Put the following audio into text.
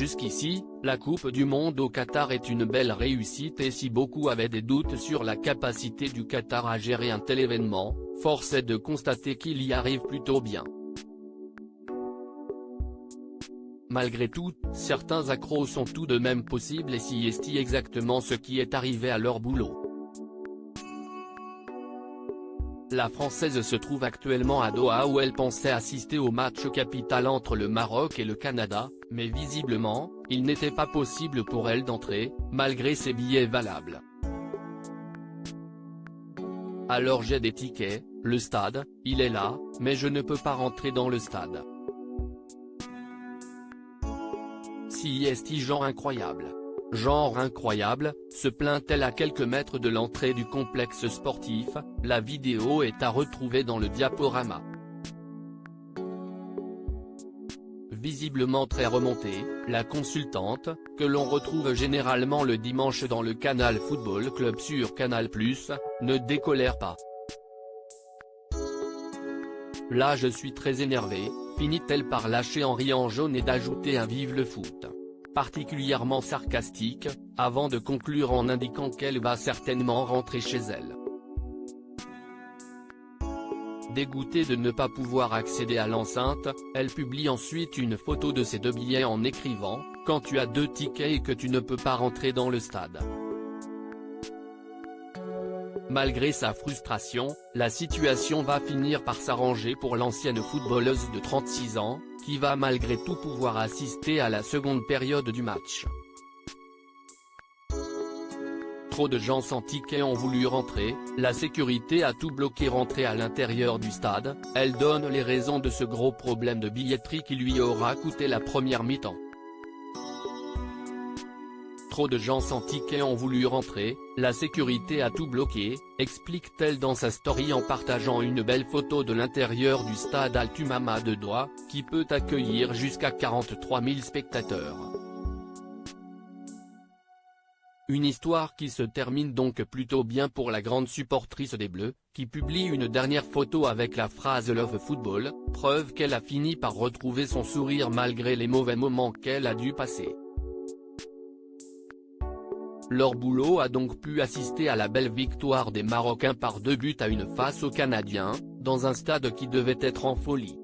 Jusqu'ici, la Coupe du Monde au Qatar est une belle réussite et si beaucoup avaient des doutes sur la capacité du Qatar à gérer un tel événement, force est de constater qu'il y arrive plutôt bien. Malgré tout, certains accros sont tout de même possibles et si est exactement ce qui est arrivé à leur boulot. La Française se trouve actuellement à Doha où elle pensait assister au match capital entre le Maroc et le Canada, mais visiblement, il n'était pas possible pour elle d'entrer, malgré ses billets valables. Alors j'ai des tickets, le stade, il est là, mais je ne peux pas rentrer dans le stade. Si est genre incroyable. Genre incroyable, se plaint-elle à quelques mètres de l'entrée du complexe sportif, la vidéo est à retrouver dans le diaporama. Visiblement très remontée, la consultante, que l'on retrouve généralement le dimanche dans le Canal Football Club sur Canal+, ne décolère pas. Là je suis très énervée, finit-elle par lâcher en riant jaune et d'ajouter un vive le foot. Particulièrement sarcastique, avant de conclure en indiquant qu'elle va certainement rentrer chez elle. Dégoûtée de ne pas pouvoir accéder à l'enceinte, elle publie ensuite une photo de ses 2 billets en écrivant « Quand tu as 2 tickets et que tu ne peux pas rentrer dans le stade ». Malgré sa frustration, la situation va finir par s'arranger pour l'ancienne footballeuse de 36 ans, qui va malgré tout pouvoir assister à la seconde période du match. Trop de gens sans ticket ont voulu rentrer, la sécurité a tout bloqué. Rentrer à l'intérieur du stade, elle donne les raisons de ce gros problème de billetterie qui lui aura coûté la première mi-temps. Trop de gens sans ticket ont voulu rentrer, la sécurité a tout bloqué, explique-t-elle dans sa story en partageant une belle photo de l'intérieur du stade Al Thumama de Doha, qui peut accueillir jusqu'à 43 000 spectateurs. Une histoire qui se termine donc plutôt bien pour la grande supportrice des Bleus, qui publie une dernière photo avec la phrase Love Football, preuve qu'elle a fini par retrouver son sourire malgré les mauvais moments qu'elle a dû passer. Leur boulot a donc pu assister à la belle victoire des Marocains par 2 buts à 1 face aux Canadiens, dans un stade qui devait être en folie.